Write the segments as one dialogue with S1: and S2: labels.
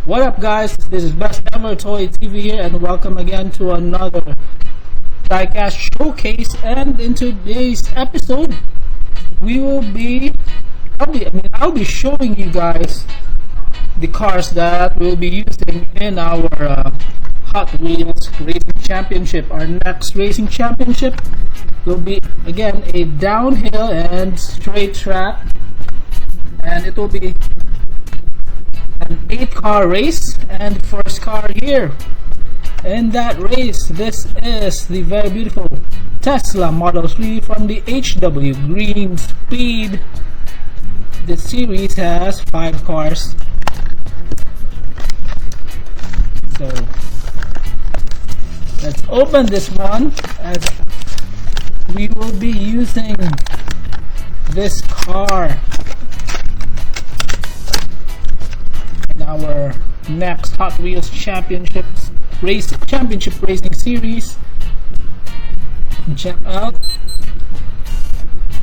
S1: What up guys, this is Best Ever Toy TV here and welcome again to another Diecast showcase. And in today's episode I'll be showing you guys the cars that we'll be using in our Hot Wheels Racing Championship. Our next racing championship will be again a downhill and straight track, and it will be an 8-car race, and the first car here in that race, this is the very beautiful Tesla Model 3 from the HW Green Speed. This series has 5 cars, so let's open this one as we will be using this car in our next Hot Wheels Championship Racing Series. And check out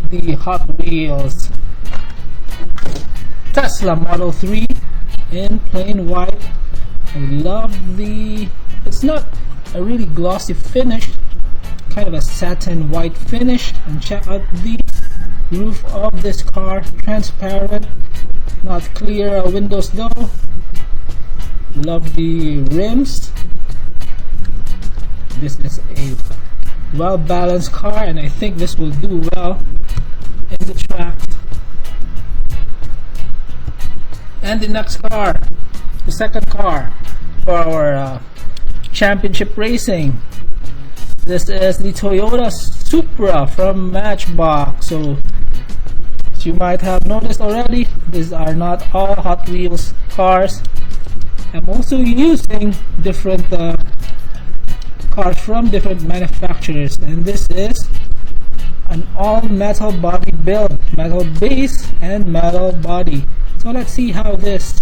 S1: the Hot Wheels Tesla Model 3 in plain white. I love it's not a really glossy finish, kind of a satin white finish. And check out the roof of this car, transparent, not clear windows though. Love the rims. This is a well balanced car, and I think this will do well in the track. And the next car, the second car for our championship racing, this is the Toyota Supra from Matchbox. So as you might have noticed already, these are not all Hot Wheels cars. I'm also using different cars from different manufacturers, and this is an all metal body build, metal base and metal body. So let's see how this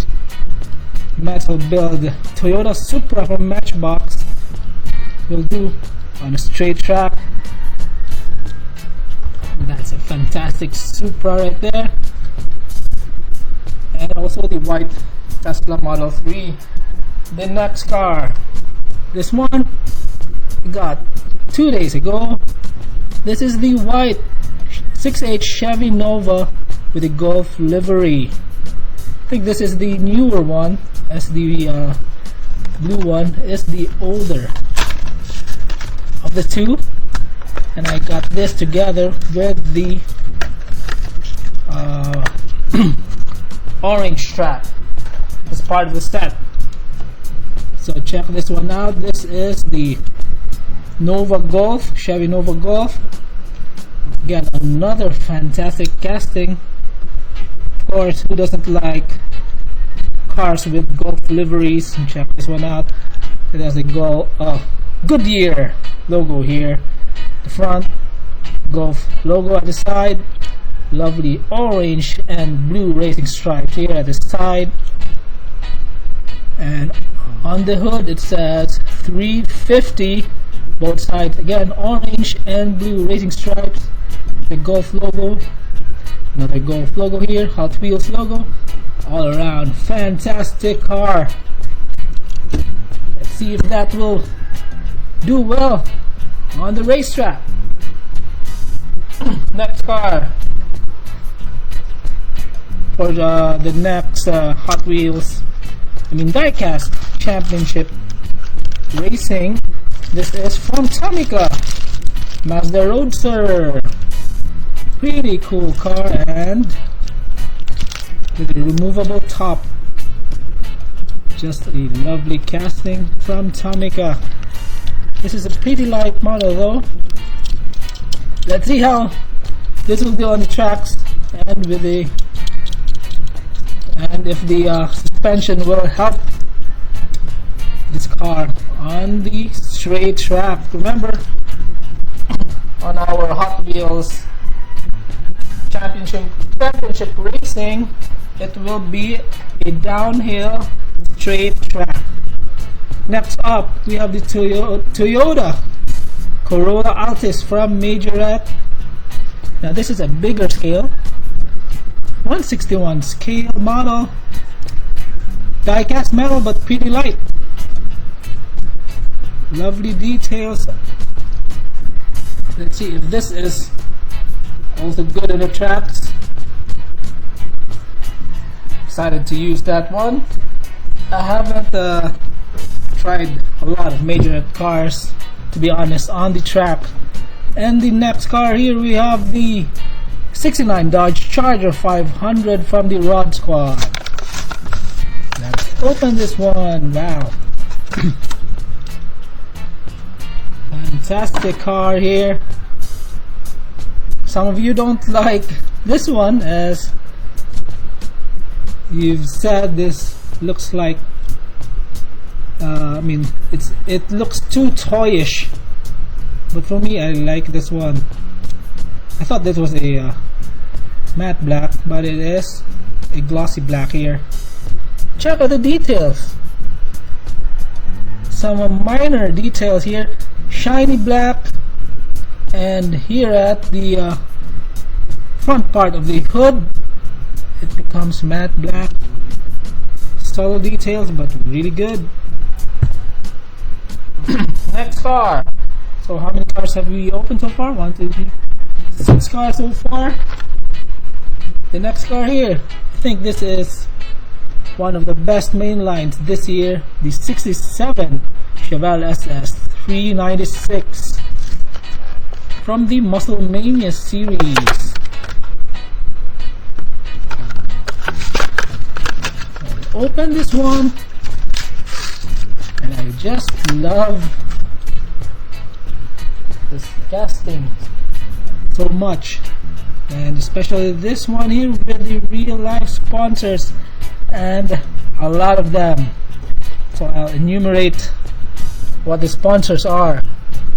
S1: metal build Toyota Supra from Matchbox will do on a straight track. That's a fantastic Supra right there, and also the white Tesla Model 3. The next car, this one we got 2 days ago. This is the white 6H Chevy Nova with the Golf livery. I think this is the newer one, as the blue one is the older of the two. And I got this together with the orange strap as part of the set. So check this one out. This is the Nova Golf, Chevy Nova Golf. Again, another fantastic casting. Of course, who doesn't like cars with Golf liveries? And check this one out. It has a Goodyear logo here. The front, Golf logo at the side. Lovely orange and blue racing stripes here at the side. And on the hood it says 350, both sides again orange and blue racing stripes. The Golf logo, another Golf logo here, Hot Wheels logo. All around fantastic car. Let's see if that will do well on the racetrack. Next car for the next Hot Wheels, Diecast Championship Racing. This is from Tomica, Mazda Roadster. Pretty cool car, and with a removable top. Just a lovely casting from Tomica. This is a pretty light model though. Let's see how this will do on the tracks, and if the suspension will help this car on the straight track. Remember, on our Hot Wheels championship racing, it will be a downhill straight track. Next up, we have the Toyota Corolla Altis from Majorette. Now this is a bigger scale, 161 scale model. diecast metal but pretty light. Lovely details. Let's see if this is also good in the tracks. Excited to use that one. I haven't tried a lot of major cars, to be honest, on the track. And the next car here, we have the 69 Dodge Charger 500 from the Rod Squad. Let's open this one. Wow. Fantastic car here. Some of you don't like this one, as you've said this looks like it looks too toyish, but for me, I like this one. I thought this was a matte black, but it is a glossy black here. Check out the details. Some minor details here. Shiny black, and here at the front part of the hood, it becomes matte black. Subtle details, but really good. Next car. So how many cars have we opened so far? 1, 2, 3, 6 cars so far. The next car here, I think this is one of the best main lines this year, the 67 Chevelle SS 396 from the Muscle Mania series. I'll open this one, and I just love this casting so much, and especially this one here with the real life sponsors, and a lot of them. So I'll enumerate what the sponsors are.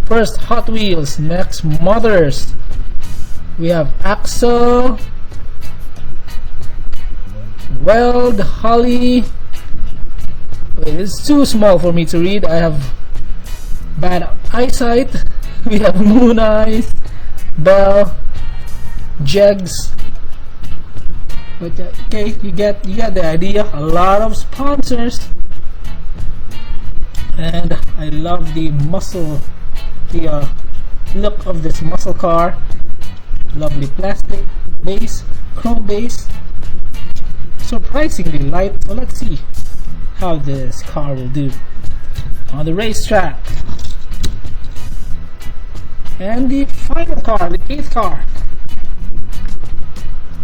S1: First, Hot Wheels. Next, Mothers. We have Axel, Weld, Holly. Wait, it's too small for me to read. I have bad eyesight. We have Moon Eyes, Bell, Jegs. But okay, you get the idea. A lot of sponsors. And I love the look of this muscle car. Lovely plastic base, chrome base, surprisingly light. So let's see how this car will do on the racetrack. And the final car, the 8th car,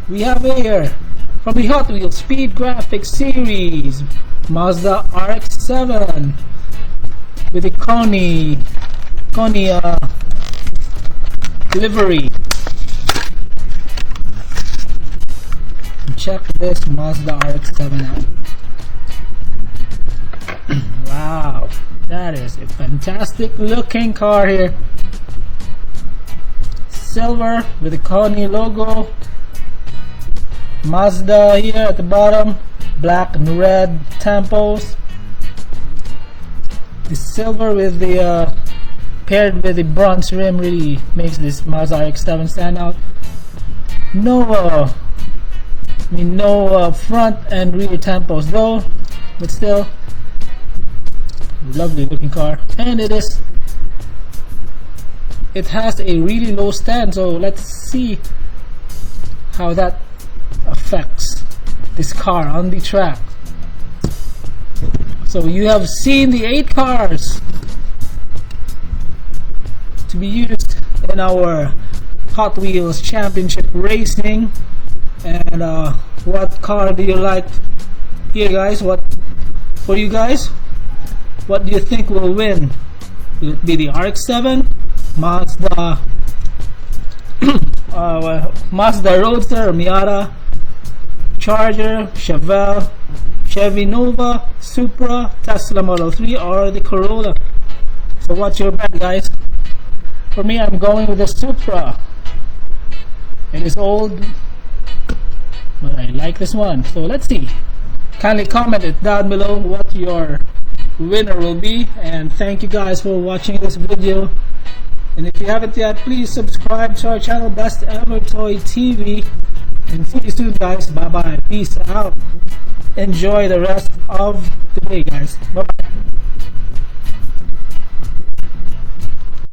S1: we have here from the Hot Wheels Speed Graphics series, Mazda Rx-7 with a Coney livery. Check this Mazda Rx-7 out. Wow, that is a fantastic looking car here. Silver with the Coney logo. Mazda here at the bottom, black and red tampos. The silver with the paired with the bronze rim really makes this Mazda Rx-7 stand out. No front and rear tampos though, but still lovely looking car. And it has a really low stand, so let's see how that affects this car on the track. So you have seen the 8 cars to be used in our Hot Wheels Championship Racing. And what car do you like here, guys? What do you think will win? Will it be the Rx-7, Mazda Mazda Roadster or Miata, Charger, Chevelle, Chevy Nova, Supra, Tesla Model 3, or the Corolla? So what's your bet, guys? For me, I'm going with the Supra. It is old, but I like this one. So let's see. Kindly comment it down below what your winner will be, and thank you guys for watching this video. And if you haven't yet, please subscribe to our channel, Best Ever Toy TV, and see you soon, guys. Bye bye, peace out. enjoy the rest of the day, guys. Bye bye.